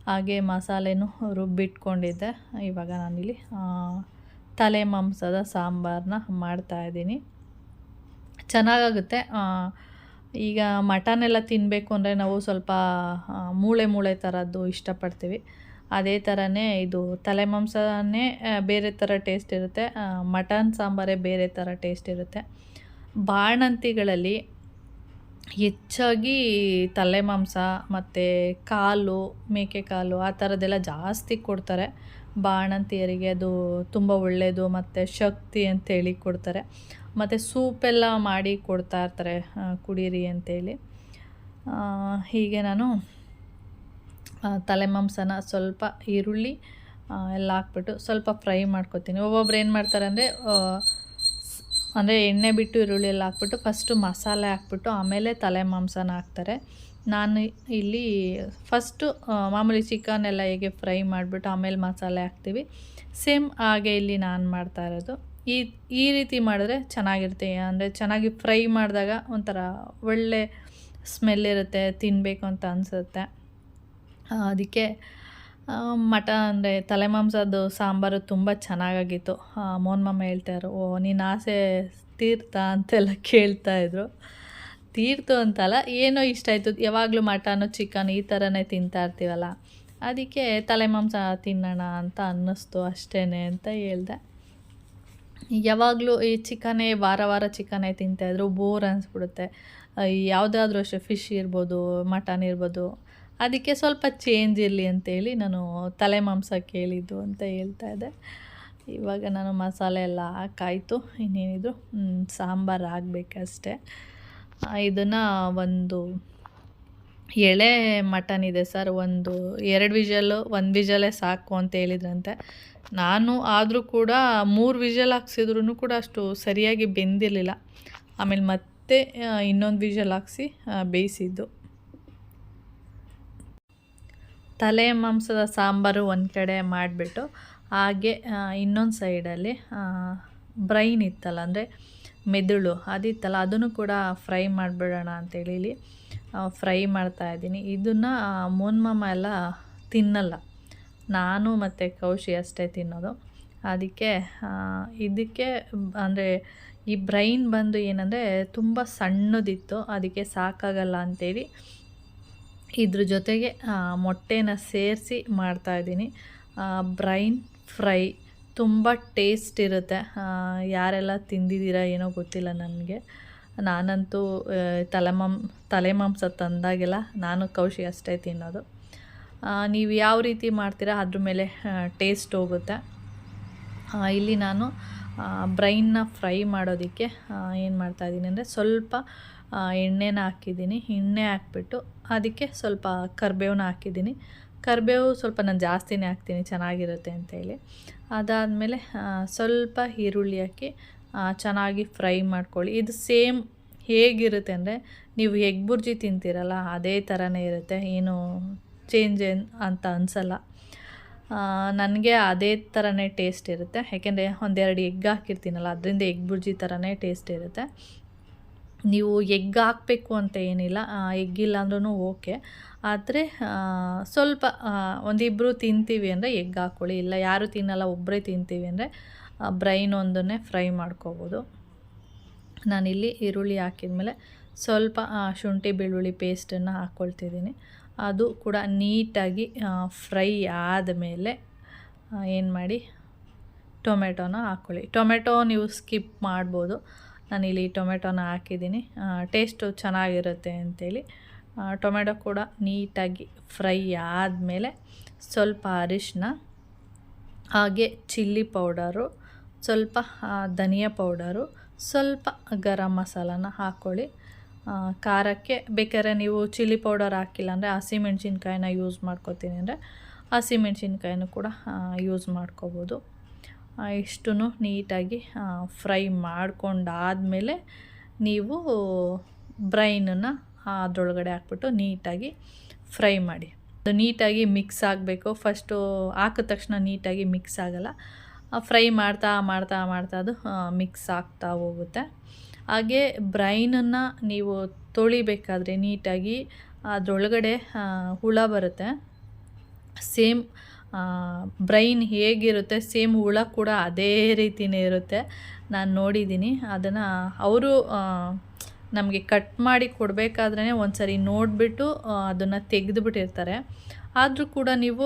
ಹಾಗೆ ಮಸಾಲೆನೂ ರುಬ್ಬಿಟ್ಕೊಂಡಿದ್ದೆ. ಇವಾಗ ನಾನಿಲ್ಲಿ ತಲೆ ಮಾಂಸದ ಸಾಂಬಾರನ್ನ ಮಾಡ್ತಾಯಿದ್ದೀನಿ. ಚೆನ್ನಾಗಾಗುತ್ತೆ. ಈಗ ಮಟನೆಲ್ಲ ತಿನ್ನಬೇಕು ಅಂದರೆ ನಾವು ಸ್ವಲ್ಪ ಮೂಳೆ ಥರದ್ದು ಇಷ್ಟಪಡ್ತೀವಿ. ಅದೇ ಥರನೇ ಇದು ತಲೆ ಮಾಂಸನೇ ಬೇರೆ ಥರ ಟೇಸ್ಟ್ ಇರುತ್ತೆ, ಮಟನ್ ಸಾಂಬಾರೇ ಬೇರೆ ಥರ ಟೇಸ್ಟ್ ಇರುತ್ತೆ. ಬಾಣಂತಿಗಳಲ್ಲಿ ಹೆಚ್ಚಾಗಿ ತಲೆ ಮಾಂಸ ಮತ್ತು ಕಾಲು, ಮೇಕೆ ಕಾಲು ಆ ಥರದ್ದೆಲ್ಲ ಜಾಸ್ತಿ ಕೊಡ್ತಾರೆ ಬಾಣಂತಿಯರಿಗೆ. ಅದು ತುಂಬ ಒಳ್ಳೆಯದು ಮತ್ತು ಶಕ್ತಿ ಅಂತೇಳಿ ಕೊಡ್ತಾರೆ. ಮತ್ತು ಸೂಪೆಲ್ಲ ಮಾಡಿ ಕೊಡ್ತಾಯಿರ್ತಾರೆ, ಕುಡೀರಿ ಅಂತೇಳಿ. ಹೀಗೆ ನಾನು ತಲೆ ಮಾಂಸನ ಸ್ವಲ್ಪ ಈರುಳ್ಳಿ ಎಲ್ಲ ಹಾಕ್ಬಿಟ್ಟು ಸ್ವಲ್ಪ ಫ್ರೈ ಮಾಡ್ಕೊತೀನಿ. ಒಬ್ಬೊಬ್ರು ಏನು ಮಾಡ್ತಾರೆ ಅಂದರೆ ಎಣ್ಣೆ ಬಿಟ್ಟು ಈರುಳ್ಳಿ ಎಲ್ಲ ಹಾಕ್ಬಿಟ್ಟು ಫಸ್ಟು ಮಸಾಲೆ ಹಾಕ್ಬಿಟ್ಟು ಆಮೇಲೆ ತಲೆ ಮಾಂಸನ ಹಾಕ್ತಾರೆ. ನಾನು ಇಲ್ಲಿ ಫಸ್ಟು ಮಾಮೂಲಿ ಚಿಕನ್ ಎಲ್ಲ ಹೇಗೆ ಫ್ರೈ ಮಾಡಿಬಿಟ್ಟು ಆಮೇಲೆ ಮಸಾಲೆ ಹಾಕ್ತೀವಿ, ಸೇಮ್ ಹಾಗೆ ಇಲ್ಲಿ ನಾನು ಮಾಡ್ತಾ ಇರೋದು. ಈ ರೀತಿ ಮಾಡಿದ್ರೆ ಚೆನ್ನಾಗಿರುತ್ತೆ. ಅಂದರೆ ಚೆನ್ನಾಗಿ ಫ್ರೈ ಮಾಡಿದಾಗ ಒಂಥರ ಒಳ್ಳೆ ಸ್ಮೆಲ್ ಇರುತ್ತೆ, ತಿನ್ನಬೇಕು ಅಂತ ಅನಿಸುತ್ತೆ. ಅದಕ್ಕೆ ಅಂದರೆ ತಲೆ ಮಾಂಸದ್ದು ಸಾಂಬಾರು ತುಂಬ ಚೆನ್ನಾಗಾಗಿತ್ತು. ಮೋಹನ್ಮಾಮ ಹೇಳ್ತಾಯಿದ್ರು, ಓ ನಿನ್ನ ಆಸೆ ತೀರ್ತಾ ಅಂತೆಲ್ಲ ಕೇಳ್ತಾಯಿದ್ರು. ತೀರ್ತು ಅಂತಲ್ಲ, ಏನೋ ಇಷ್ಟ ಆಯಿತು. ಯಾವಾಗಲೂ ಮಟನು ಚಿಕನ್ ಈ ಥರನೇ ತಿಂತಾ ಇರ್ತೀವಲ್ಲ, ಅದಕ್ಕೆ ತಲೆ ಮಾಂಸ ತಿನ್ನೋಣ ಅಂತ ಅನ್ನಿಸ್ತು ಅಷ್ಟೇ ಅಂತ ಹೇಳ್ದೆ. ಯಾವಾಗಲೂ ಈ ಚಿಕನ್ನೇ ವಾರ ಚಿಕನ್ನೇ ತಿಂತಾಯಿದ್ರು ಬೋರ್ ಅನಿಸ್ಬಿಡುತ್ತೆ. ಯಾವುದಾದ್ರೂ ಅಷ್ಟೇ, ಫಿಶ್ ಇರ್ಬೋದು, ಮಟನ್ ಇರ್ಬೋದು, ಅದಕ್ಕೆ ಸ್ವಲ್ಪ ಚೇಂಜ್ ಇರಲಿ ಅಂತೇಳಿ ನಾನು ತಲೆ ಮಾಂಸ ಕೇಳಿದ್ದು ಅಂತ ಹೇಳ್ತಾಯಿದ್ದೆ. ಇವಾಗ ನಾನು ಮಸಾಲೆ ಎಲ್ಲ ಹಾಕಾಯಿತು, ಇನ್ನೇನಿದ್ರು ಸಾಂಬಾರು ಆಗಬೇಕಷ್ಟೆ. ಇದನ್ನು ಒಂದು ಎಳೆ ಮಟನ್ ಇದೆ ಸರ್, 2 ವಿಷಲು, 1 ವಿಷಲೇ ಸಾಕು ಅಂತ ಹೇಳಿದ್ರಂತೆ. ನಾನು ಆದರೂ ಕೂಡ 3 ವಿಷಲ್ ಹಾಕ್ಸಿದ್ರೂ ಕೂಡ ಅಷ್ಟು ಸರಿಯಾಗಿ ಬೆಂದಿರಲಿಲ್ಲ. ಆಮೇಲೆ ಮತ್ತೆ ಇನ್ನೊಂದು ವಿಷಲ್ ಹಾಕ್ಸಿ ಬೇಯಿಸಿದ್ದು. ತಲೆ ಮಾಂಸದ ಸಾಂಬಾರು ಒಂದು ಕಡೆ ಮಾಡಿಬಿಟ್ಟು ಹಾಗೆ ಇನ್ನೊಂದು ಸೈಡಲ್ಲಿ ಬ್ರೈನ್ ಇತ್ತಲ್ಲ, ಅಂದರೆ ಮೆದುಳು ಅದಿತ್ತಲ್ಲ, ಅದನ್ನು ಕೂಡ ಫ್ರೈ ಮಾಡಿಬಿಡೋಣ ಅಂತೇಳಿ ಇಲ್ಲಿ ಫ್ರೈ ಮಾಡ್ತಾಯಿದ್ದೀನಿ. ಇದನ್ನು ಮೋಹನ್ಮಾಮ ಎಲ್ಲ ತಿನ್ನಲ್ಲ, ನಾನು ಮತ್ತು ಕೌಶಿ ಅಷ್ಟೇ ತಿನ್ನೋದು. ಇದಕ್ಕೆ ಅಂದರೆ ಈ ಬ್ರೈನ್ ಬಂದು ಏನಂದರೆ ತುಂಬ ಸಣ್ಣದಿತ್ತು, ಅದಕ್ಕೆ ಸಾಕಾಗಲ್ಲ ಅಂಥೇಳಿ ಇದ್ರ ಜೊತೆಗೆ ಮೊಟ್ಟೆನ ಸೇರಿಸಿ ಮಾಡ್ತಾಯಿದ್ದೀನಿ. ಬ್ರೈನ್ ಫ್ರೈ ತುಂಬ ಟೇಸ್ಟ್ ಇರುತ್ತೆ. ಯಾರೆಲ್ಲ ತಿಂದಿದ್ದೀರಾ ಏನೋ ಗೊತ್ತಿಲ್ಲ ನನಗೆ. ನಾನಂತೂ ತಲೆ ಮಾಂಸ ತಂದಾಗೆಲ್ಲ ನಾನು ಕೌಶಿ ಅಷ್ಟೇ ತಿನ್ನೋದು. ನೀವು ಯಾವ ರೀತಿ ಮಾಡ್ತೀರಾ ಅದ್ರ ಮೇಲೆ ಟೇಸ್ಟ್ ಹೋಗುತ್ತೆ. ಇಲ್ಲಿ ನಾನು ಬ್ರೈನ್ನ ಫ್ರೈ ಮಾಡೋದಕ್ಕೆ ಏನು ಮಾಡ್ತಾಯಿದ್ದೀನಿ ಅಂದರೆ ಸ್ವಲ್ಪ ಎಣ್ಣೆನ ಹಾಕಿದ್ದೀನಿ. ಎಣ್ಣೆ ಹಾಕ್ಬಿಟ್ಟು ಅದಕ್ಕೆ ಸ್ವಲ್ಪ ಕರಿಬೇವನ್ನ ಹಾಕಿದ್ದೀನಿ. ಕರಿಬೇವು ಸ್ವಲ್ಪ ನಾನು ಜಾಸ್ತಿನೇ ಹಾಕ್ತೀನಿ, ಚೆನ್ನಾಗಿರುತ್ತೆ ಅಂತೇಳಿ. ಅದಾದಮೇಲೆ ಸ್ವಲ್ಪ ಈರುಳ್ಳಿ ಹಾಕಿ ಚೆನ್ನಾಗಿ ಫ್ರೈ ಮಾಡ್ಕೊಳ್ಳಿ. ಇದು ಸೇಮ್ ಹೇಗಿರುತ್ತೆ ಅಂದರೆ ನೀವು ಎಗ್ ಬುರ್ಜಿ ತಿಂತೀರಲ್ಲ ಅದೇ ಥರನೇ ಇರುತ್ತೆ, ಏನು ಚೇಂಜ್ ಅಂತ ಅನಿಸಲ್ಲ. ನನಗೆ ಅದೇ ಥರನೇ ಟೇಸ್ಟ್ ಇರುತ್ತೆ, ಯಾಕೆಂದರೆ 1-2 ಎಗ್ ಹಾಕಿರ್ತೀನಲ್ಲ, ಅದರಿಂದ ಎಗ್ ಬುರ್ಜಿ ಥರನೇ ಟೇಸ್ಟ್ ಇರುತ್ತೆ. ನೀವು ಎಗ್ ಹಾಕಬೇಕು ಅಂತ ಏನಿಲ್ಲ, ಎಗ್ ಇಲ್ಲ ಅಂದ್ರೂ ಓಕೆ. ಆದರೆ ಸ್ವಲ್ಪ ಒಂದಿಬ್ಬರು ತಿಂತೀವಿ ಅಂದರೆ ಎಗ್ ಹಾಕ್ಕೊಳ್ಳಿ, ಇಲ್ಲ ಯಾರು ತಿನ್ನಲ್ಲ ಒಬ್ಬರೇ ತಿಂತೀವಿ ಅಂದರೆ ಬ್ರೈನ್ ಒಂದನ್ನೇ ಫ್ರೈ ಮಾಡ್ಕೋಬೋದು. ನಾನಿಲ್ಲಿ ಈರುಳ್ಳಿ ಹಾಕಿದ್ಮೇಲೆ ಸ್ವಲ್ಪ ಶುಂಠಿ ಬೆಳ್ಳುಳ್ಳಿ ಪೇಸ್ಟನ್ನು ಹಾಕ್ಕೊಳ್ತಿದ್ದೀನಿ. ಅದು ಕೂಡ ನೀಟಾಗಿ ಫ್ರೈ ಆದಮೇಲೆ ಏನು ಮಾಡಿ ಟೊಮೆಟೊನ ಹಾಕ್ಕೊಳ್ಳಿ. ಟೊಮೆಟೊ ನೀವು ಸ್ಕಿಪ್ ಮಾಡ್ಬೋದು, ನಾನಿಲ್ಲಿ ಟೊಮೆಟೊನ ಹಾಕಿದ್ದೀನಿ ಟೇಸ್ಟು ಚೆನ್ನಾಗಿರುತ್ತೆ ಅಂಥೇಳಿ. ಟೊಮೆಟೊ ಕೂಡ ನೀಟಾಗಿ ಫ್ರೈ ಆದಮೇಲೆ ಸ್ವಲ್ಪ ಅರಿಶಿನ, ಹಾಗೆ ಚಿಲ್ಲಿ ಪೌಡರು, ಸ್ವಲ್ಪ ಧನಿಯಾ ಪೌಡರು, ಸ್ವಲ್ಪ ಗರಂ ಮಸಾಲನ ಹಾಕ್ಕೊಳ್ಳಿ. ಖಾರಕ್ಕೆ ಬೇಕಾದ್ರೆ ನೀವು ಚಿಲ್ಲಿ ಪೌಡರ್ ಹಾಕಿಲ್ಲ ಅಂದರೆ ಹಸಿಮೆಣ್ಸಿನ್ಕಾಯಿನ ಯೂಸ್ ಮಾಡ್ಕೋತೀನಿ ಅಂದರೆ ಹಸಿಮೆಣ್ಸಿನ್ಕಾಯಿನೂ ಕೂಡ ಯೂಸ್ ಮಾಡ್ಕೋಬೋದು. ಇಷ್ಟೂ ನೀಟಾಗಿ ಫ್ರೈ ಮಾಡ್ಕೊಂಡಾದಮೇಲೆ ನೀವು ಬ್ರೈನನ್ನು ಅದರೊಳಗಡೆ ಹಾಕ್ಬಿಟ್ಟು ನೀಟಾಗಿ ಫ್ರೈ ಮಾಡಿ. ಅದು ನೀಟಾಗಿ ಮಿಕ್ಸ್ ಆಗಬೇಕು. ಫಸ್ಟು ಹಾಕಿದ ತಕ್ಷಣ ನೀಟಾಗಿ ಮಿಕ್ಸ್ ಆಗೋಲ್ಲ, ಫ್ರೈ ಮಾಡ್ತಾ ಮಾಡ್ತಾ ಮಾಡ್ತಾ ಅದು ಮಿಕ್ಸ್ ಆಗ್ತಾ ಹೋಗುತ್ತೆ. ಹಾಗೆ ಬ್ರೈನನ್ನು ನೀವು ತೊಳಿಬೇಕಾದ್ರೆ ನೀಟಾಗಿ ಅದರೊಳಗಡೆ ಹುಳ ಬರುತ್ತೆ. ಸೇಮ್ ಬ್ರೈನ್ ಹೇಗಿರುತ್ತೆ ಸೇಮ್ ಹುಳ ಕೂಡ ಅದೇ ರೀತಿಯೇ ಇರುತ್ತೆ. ನಾನು ನೋಡಿದ್ದೀನಿ ಅದನ್ನು. ಅವರು ನಮಗೆ ಕಟ್ ಮಾಡಿ ಕೊಡಬೇಕಾದ್ರೇ ಒಂದು ಸರಿ ನೋಡಿಬಿಟ್ಟು ಅದನ್ನು ತೆಗೆದುಬಿಟ್ಟಿರ್ತಾರೆ. ಆದರೂ ಕೂಡ ನೀವು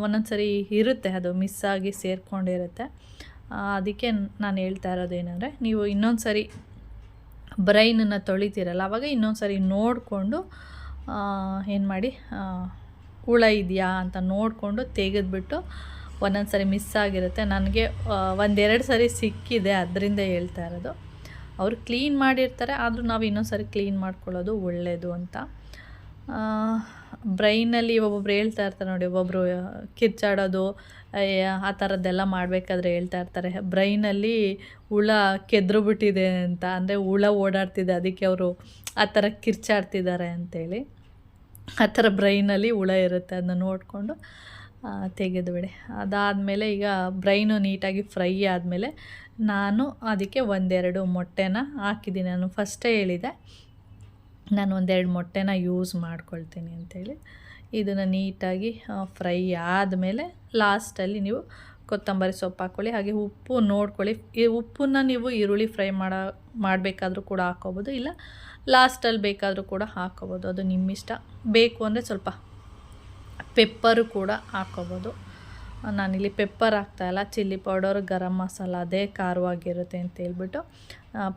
ಒಂದೊಂದು ಸರಿ ಇರುತ್ತೆ, ಅದು ಮಿಸ್ ಆಗಿ ಸೇರಿಕೊಂಡಿರುತ್ತೆ. ಅದಕ್ಕೆ ನಾನು ಹೇಳ್ತಾ ಇರೋದೇನೆಂದರೆ, ನೀವು ಇನ್ನೊಂದು ಸರಿ ಬ್ರೈನನ್ನು ತೊಳಿತೀರಲ್ಲ ಆವಾಗ ಇನ್ನೊಂದು ಸರಿ ನೋಡಿಕೊಂಡು ಏನು ಮಾಡಿ ಹುಳ ಇದೆಯಾ ಅಂತ ನೋಡಿಕೊಂಡು ತೆಗೆದುಬಿಟ್ಟು, ಒಂದೊಂದು ಸರಿ ಮಿಸ್ ಆಗಿರುತ್ತೆ. ನನಗೆ ಒಂದೆರಡು ಸರಿ ಸಿಕ್ಕಿದೆ, ಅದರಿಂದ ಹೇಳ್ತಾ ಇರೋದು. ಅವರು ಕ್ಲೀನ್ ಮಾಡಿರ್ತಾರೆ, ಆದರೂ ನಾವು ಇನ್ನೊಂದು ಸರಿ ಕ್ಲೀನ್ ಮಾಡ್ಕೊಳ್ಳೋದು ಒಳ್ಳೆಯದು ಅಂತ. ಬ್ರೈನಲ್ಲಿ ಒಬ್ಬೊಬ್ರು ಹೇಳ್ತಾ ಇರ್ತಾರೆ ನೋಡಿ, ಒಬ್ಬೊಬ್ಬರು ಕಿರ್ಚಾಡೋದು ಆ ಥರದ್ದೆಲ್ಲ ಮಾಡಬೇಕಾದ್ರೆ ಹೇಳ್ತಾ ಇರ್ತಾರೆ, ಬ್ರೈನಲ್ಲಿ ಹುಳ ಕೆದ್ರುಬಿಟ್ಟಿದೆ ಅಂತ. ಅಂದರೆ ಹುಳ ಓಡಾಡ್ತಿದೆ, ಅದಕ್ಕೆ ಅವರು ಆ ಥರ ಕಿರ್ಚಾಡ್ತಿದ್ದಾರೆ ಅಂಥೇಳಿ. ಆ ಥರ ಬ್ರೈನಲ್ಲಿ ಹುಳ ಇರುತ್ತೆ, ಅದನ್ನ ನೋಡಿಕೊಂಡು ತೆಗೆದುಬಿಡಿ. ಅದಾದಮೇಲೆ ಈಗ ಬ್ರೈನು ನೀಟಾಗಿ ಫ್ರೈ ಆದಮೇಲೆ ನಾನು ಅದಕ್ಕೆ ಒಂದೆರಡು ಮೊಟ್ಟೆನ ಹಾಕಿದ್ದೀನಿ. ನಾನು ಫಸ್ಟೇ ಹೇಳಿದೆ ನಾನು ಒಂದೆರಡು ಮೊಟ್ಟೆನ ಯೂಸ್ ಮಾಡ್ಕೊಳ್ತೀನಿ ಅಂಥೇಳಿ. ಇದನ್ನು ನೀಟಾಗಿ ಫ್ರೈ ಆದಮೇಲೆ ಲಾಸ್ಟಲ್ಲಿ ನೀವು ಕೊತ್ತಂಬರಿ ಸೊಪ್ಪು ಹಾಕ್ಕೊಳ್ಳಿ. ಹಾಗೆ ಉಪ್ಪು ನೋಡ್ಕೊಳ್ಳಿ. ಈ ಉಪ್ಪನ್ನು ನೀವು ಈರುಳ್ಳಿ ಫ್ರೈ ಮಾಡಬೇಕಾದ್ರೂ ಕೂಡ ಹಾಕ್ಕೋಬೋದು, ಇಲ್ಲ ಲಾಸ್ಟಲ್ಲಿ ಬೇಕಾದರೂ ಕೂಡ ಹಾಕ್ಕೋಬೋದು, ಅದು ನಿಮ್ಮಿಷ್ಟ. ಬೇಕು ಅಂದರೆ ಸ್ವಲ್ಪ ಪೆಪ್ಪರು ಕೂಡ ಹಾಕ್ಕೋಬೋದು. ನಾನಿಲ್ಲಿ pepper ಹಾಕ್ತಾಯಿಲ್ಲ, chilli powder garam masala ಅದೇ ಖಾರವಾಗಿರುತ್ತೆ ಅಂತ ಹೇಳ್ಬಿಟ್ಟು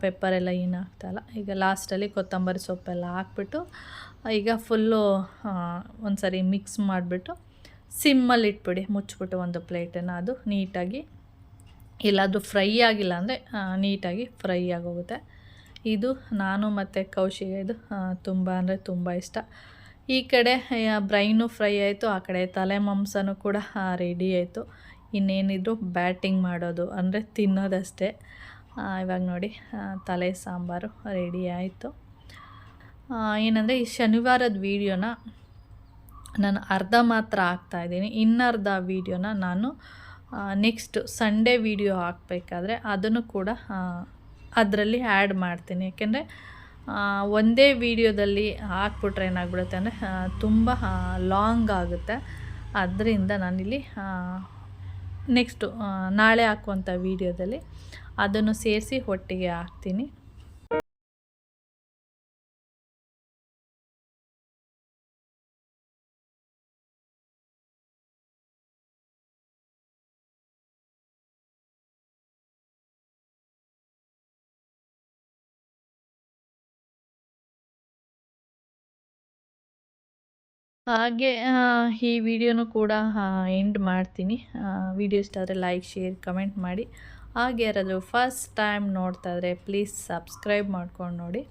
ಪೆಪ್ಪರೆಲ್ಲ ಏನು ಹಾಕ್ತಾಯಿಲ್ಲ. ಈಗ ಲಾಸ್ಟಲ್ಲಿ ಕೊತ್ತಂಬರಿ ಸೊಪ್ಪೆಲ್ಲ ಹಾಕ್ಬಿಟ್ಟು ಈಗ ಫುಲ್ಲು ಒಂದು ಸರಿ ಮಿಕ್ಸ್ ಮಾಡಿಬಿಟ್ಟು ಸಿಮ್ಮಲ್ಲಿ ಇಟ್ಬಿಡಿ, ಮುಚ್ಚಿಬಿಟ್ಟು ಒಂದು ಪ್ಲೇಟನ್ನು. ಅದು ನೀಟಾಗಿ ಎಲ್ಲಾದರೂ ಫ್ರೈ ಆಗಿಲ್ಲ ಅಂದರೆ ನೀಟಾಗಿ ಫ್ರೈ ಆಗೋಗುತ್ತೆ. ಇದು ನಾನು ಮತ್ತು ಕೌಶಿಗೆ ಇದು ತುಂಬ ಅಂದರೆ ತುಂಬ ಇಷ್ಟ. ಈ ಕಡೆ ಬ್ರೈನು ಫ್ರೈ ಆಯಿತು, ಆ ಕಡೆ ತಲೆ ಮಾಂಸನೂ ಕೂಡ ರೆಡಿ ಆಯಿತು. ಇನ್ನೇನಿದ್ರು ಬ್ಯಾಟಿಂಗ್ ಮಾಡೋದು ಅಂದರೆ ತಿನ್ನೋದಷ್ಟೇ. ಇವಾಗ ನೋಡಿ ತಲೆ ಸಾಂಬಾರು ರೆಡಿ ಆಯಿತು. ಏನಂದರೆ ಈ ಶನಿವಾರದ ವೀಡಿಯೋನ ನಾನು ಅರ್ಧ ಮಾತ್ರ ಹಾಕ್ತಾಯಿದ್ದೀನಿ, ಇನ್ನರ್ಧ ವೀಡಿಯೋನ ನಾನು ನೆಕ್ಸ್ಟ್ ಸಂಡೇ ವೀಡಿಯೋ ಹಾಕಬೇಕಾದ್ರೆ ಅದನ್ನು ಕೂಡ ಅದರಲ್ಲಿ ಆ್ಯಡ್ ಮಾಡ್ತೀನಿ. ಯಾಕೆಂದರೆ ಒಂದೇ ವೀಡಿಯೋದಲ್ಲಿ ಹಾಕ್ಬಿಟ್ರೆ ಏನಾಗ್ಬಿಡುತ್ತೆ ಅಂದರೆ ತುಂಬ ಲಾಂಗ್ ಆಗುತ್ತೆ. ಅದರಿಂದ ನಾನಿಲ್ಲಿ ನೆಕ್ಸ್ಟು ನಾಳೆ ಹಾಕುವಂಥ ವೀಡಿಯೋದಲ್ಲಿ ಅದನ್ನು ಸೇರಿಸಿ ಒಟ್ಟಿಗೆ ಹಾಕ್ತೀನಿ. ಹಾಗೆ ಈ ವಿಡಿಯೋನು ಕೂಡ ಎಂಡ್ ಮಾಡ್ತೀನಿ. ವಿಡಿಯೋ ಇಷ್ಟ ಆದರೆ ಲೈಕ್, ಶೇರ್, ಕಮೆಂಟ್ ಮಾಡಿ. ಹಾಗೆ ಯಾರಾದರೂ ಫಸ್ಟ್ ಟೈಮ್ ನೋಡ್ತಾ ಇದ್ದರೆ ಪ್ಲೀಸ್ ಸಬ್ಸ್ಕ್ರೈಬ್ ಮಾಡ್ಕೊಂಡು ನೋಡಿ.